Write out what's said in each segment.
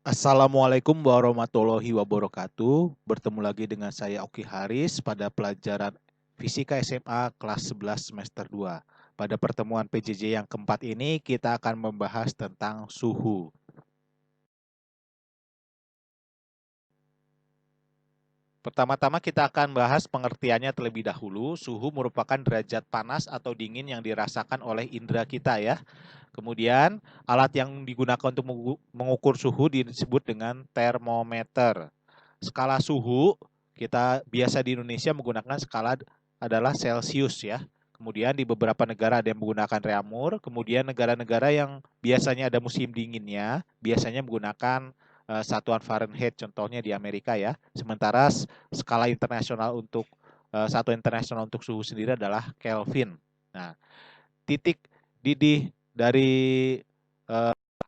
Assalamualaikum warahmatullahi wabarakatuh. Bertemu lagi dengan saya Oki Haris pada pelajaran Fisika SMA kelas 11 semester 2. Pada pertemuan PJJ yang keempat ini kita akan membahas tentang suhu. Pertama-tama kita akan bahas pengertiannya terlebih dahulu. Suhu merupakan derajat panas atau dingin yang dirasakan oleh indera kita ya. Kemudian alat yang digunakan untuk mengukur suhu disebut dengan termometer. Skala suhu kita biasa di Indonesia menggunakan skala adalah Celcius ya. Kemudian di beberapa negara ada yang menggunakan reaumur, kemudian negara-negara yang biasanya ada musim dinginnya biasanya menggunakan satuan Fahrenheit, contohnya di Amerika ya. Sementara skala internasional untuk satuan internasional untuk suhu sendiri adalah Kelvin. Nah, titik didih dari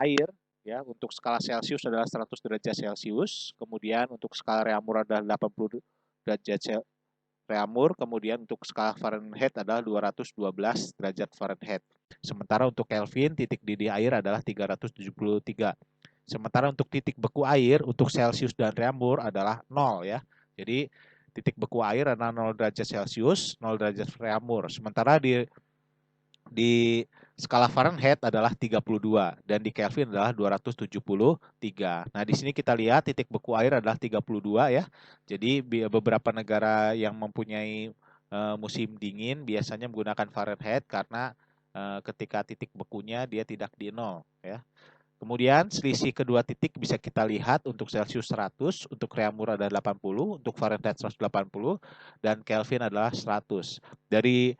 air ya untuk skala Celcius adalah 100 derajat Celcius, kemudian untuk skala reaumur adalah 80 derajat reaumur, kemudian untuk skala Fahrenheit adalah 212 derajat Fahrenheit. Sementara untuk Kelvin titik didih air adalah 373. Sementara untuk titik beku air untuk Celcius dan reaumur adalah 0 ya. Jadi titik beku air adalah 0 derajat Celcius, 0 derajat reaumur. Sementara di skala Fahrenheit adalah 32 dan di Kelvin adalah 273. Nah, di sini kita lihat titik beku air adalah 32 ya. Jadi beberapa negara yang mempunyai musim dingin biasanya menggunakan Fahrenheit karena ketika titik bekunya dia tidak di 0 ya. Kemudian selisih kedua titik bisa kita lihat untuk Celcius 100, untuk reaumur adalah 80, untuk Fahrenheit 180 dan Kelvin adalah 100. Dari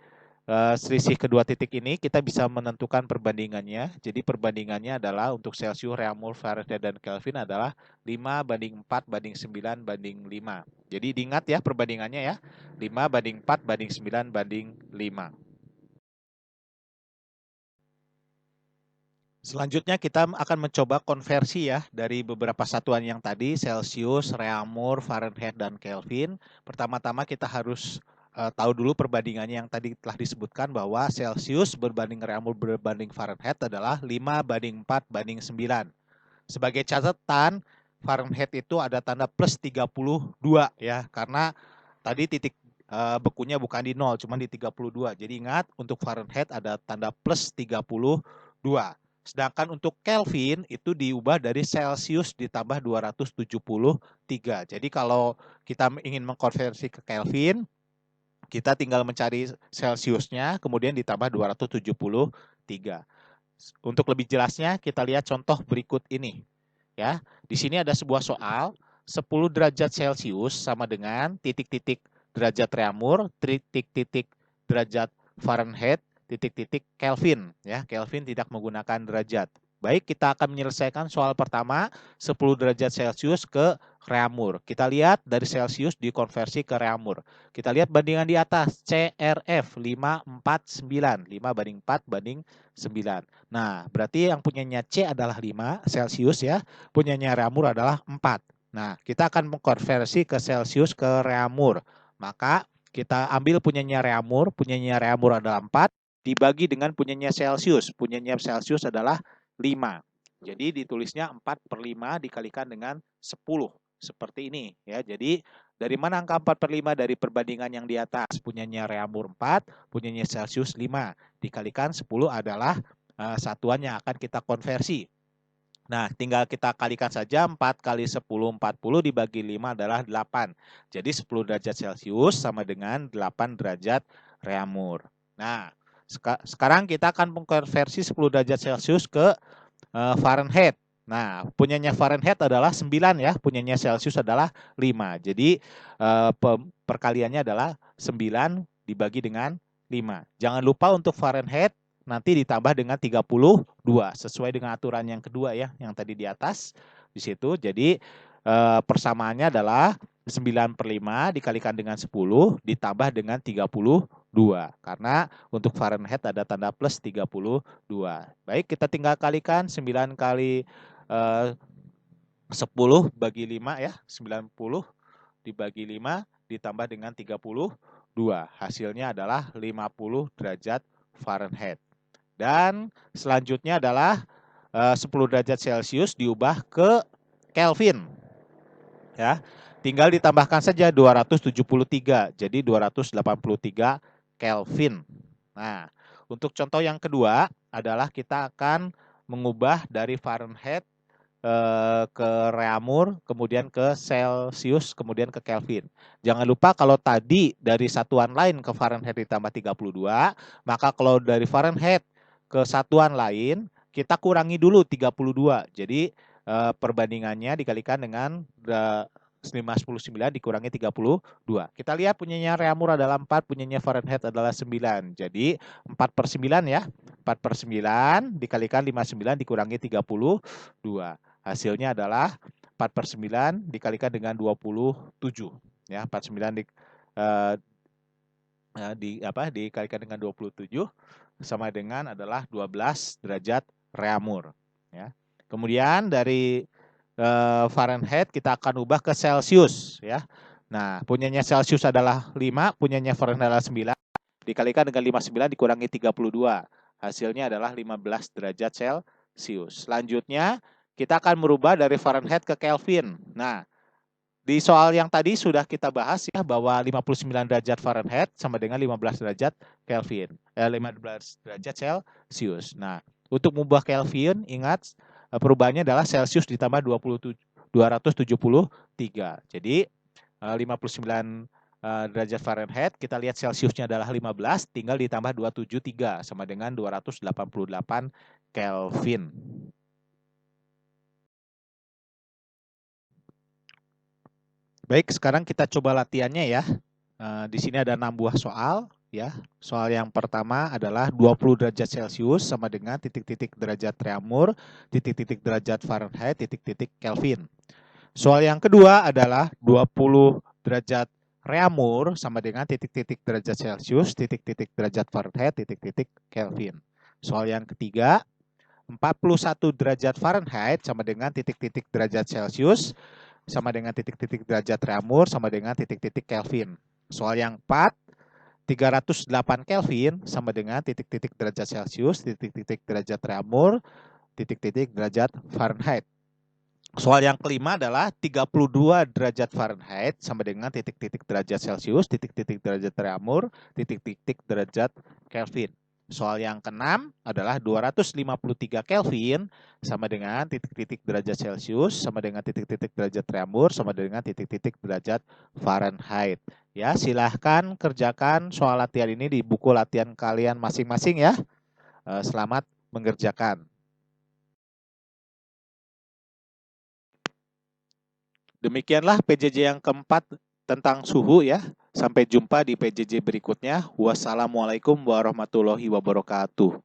selisih kedua titik ini kita bisa menentukan perbandingannya. Jadi perbandingannya adalah untuk Celcius, reaumur, Fahrenheit, dan Kelvin adalah 5 banding 4 banding 9 banding 5. Jadi diingat ya perbandingannya ya. 5 banding 4 banding 9 banding 5. Selanjutnya kita akan mencoba konversi ya dari beberapa satuan yang tadi, Celcius, reaumur, Fahrenheit, dan Kelvin. Pertama-tama kita harus tahu dulu perbandingannya yang tadi telah disebutkan bahwa Celcius berbanding reaumur berbanding Fahrenheit adalah 5 banding 4 banding 9. Sebagai catatan, Fahrenheit itu ada tanda plus 32 ya, karena tadi titik bekunya bukan di 0, cuma di 32. Jadi ingat, untuk Fahrenheit ada tanda plus 32. Sedangkan untuk Kelvin itu diubah dari Celcius ditambah 273. Jadi kalau kita ingin mengkonversi ke Kelvin, kita tinggal mencari Celciusnya, kemudian ditambah 273. Untuk lebih jelasnya, kita lihat contoh berikut ini. Ya, di sini ada sebuah soal, 10 derajat Celcius sama dengan titik-titik derajat reaumur, titik-titik derajat Fahrenheit, titik-titik Kelvin. Ya, Kelvin tidak menggunakan derajat. Baik, kita akan menyelesaikan soal pertama, 10 derajat Celcius ke reaumur. Kita lihat dari Celcius dikonversi ke reaumur. Kita lihat bandingan di atas, CRF 549, 5 banding 4 banding 9. Nah, berarti yang punyanya C adalah 5 Celcius ya, punyanya reaumur adalah 4. Nah, kita akan mengkonversi ke Celcius ke reaumur. Maka kita ambil punyanya reaumur adalah 4, dibagi dengan punyanya Celcius. Punyanya Celcius adalah 5. Jadi ditulisnya 4 per 5 dikalikan dengan 10. Seperti ini ya. Jadi dari mana angka 4 per 5? Dari perbandingan yang di atas. Punyanya reaumur 4, punyanya Celcius 5. Dikalikan 10 adalah satuan yang akan kita konversi. Nah, tinggal kita kalikan saja 4 kali 10, 40 dibagi 5 adalah 8. Jadi 10 derajat Celcius sama dengan 8 derajat reaumur. Nah, sekarang kita akan mengkonversi 10 derajat Celcius ke Fahrenheit. Nah, punyanya Fahrenheit adalah 9 ya, punyanya Celcius adalah 5. Jadi perkaliannya adalah 9 dibagi dengan 5. Jangan lupa untuk Fahrenheit nanti ditambah dengan 32 sesuai dengan aturan yang kedua ya, yang tadi di atas di situ. Jadi persamaannya adalah 9 per 5 dikalikan dengan 10 ditambah dengan 32. Karena untuk Fahrenheit ada tanda plus 32. Baik, kita tinggal kalikan 9 kali 10 bagi 5 ya. 90 dibagi 5 ditambah dengan 32. Hasilnya adalah 50 derajat Fahrenheit. Dan selanjutnya adalah 10 derajat Celcius diubah ke Kelvin. Ya. Tinggal ditambahkan saja 273, jadi 283 Kelvin. Nah, untuk contoh yang kedua adalah kita akan mengubah dari Fahrenheit ke Reaumur, kemudian ke Celsius, kemudian ke Kelvin. Jangan lupa kalau tadi dari satuan lain ke Fahrenheit ditambah 32, maka kalau dari Fahrenheit ke satuan lain kita kurangi dulu 32. Jadi perbandingannya dikalikan dengan 59 dikurangi 32. Kita lihat punyanya Reaumur adalah 4, punyanya Fahrenheit adalah 9. Jadi 4/9 ya. 4/9 dikalikan 59 dikurangi 32. Hasilnya adalah 4/9 dikalikan dengan 27. Ya, 49 dikalikan dengan 27 sama dengan adalah 12 derajat Reaumur. Ya. Kemudian dari Fahrenheit kita akan ubah ke Celsius ya. Nah, punyanya Celsius adalah 5, punyanya Fahrenheit adalah 9. Dikalikan dengan 59 dikurangi 32. Hasilnya adalah 15 derajat Celsius. Selanjutnya kita akan merubah dari Fahrenheit ke Kelvin. Nah, di soal yang tadi sudah kita bahas ya bahwa 59 derajat Fahrenheit sama dengan 15 derajat Kelvin. 15 derajat Celsius. Nah, untuk mengubah Kelvin, ingat perubahannya adalah Celsius ditambah 273. Jadi 59 derajat Fahrenheit, kita lihat Celsiusnya adalah 15, tinggal ditambah 273 sama dengan 288 Kelvin. Baik, sekarang kita coba latihannya ya. Di sini ada 6 buah soal ya. Soal yang pertama adalah 20 derajat Celcius sama dengan titik-titik derajat Reaumur, titik-titik derajat Fahrenheit, titik-titik Kelvin. Soal yang kedua adalah 20 derajat Reaumur sama dengan titik-titik derajat Celcius, titik-titik derajat Fahrenheit, titik-titik Kelvin. Soal yang ketiga, 41 derajat Fahrenheit sama dengan titik-titik derajat Celcius, sama dengan titik-titik derajat Reaumur, sama dengan titik-titik Kelvin. Soal yang 4, 308 Kelvin sama dengan titik-titik derajat Celcius, titik-titik derajat Reaumur, titik-titik derajat Fahrenheit. Soal yang kelima adalah 32 derajat Fahrenheit sama dengan titik-titik derajat Celcius, titik-titik derajat Reaumur, titik-titik derajat Kelvin. Soal yang keenam adalah 253 Kelvin sama dengan titik-titik derajat Celcius, sama dengan titik-titik derajat Reaumur, sama dengan titik-titik derajat Fahrenheit. Ya, silahkan kerjakan soal latihan ini di buku latihan kalian masing-masing ya. Selamat mengerjakan. Demikianlah PJJ yang keempat tentang suhu ya. Sampai jumpa di PJJ berikutnya. Wassalamualaikum warahmatullahi wabarakatuh.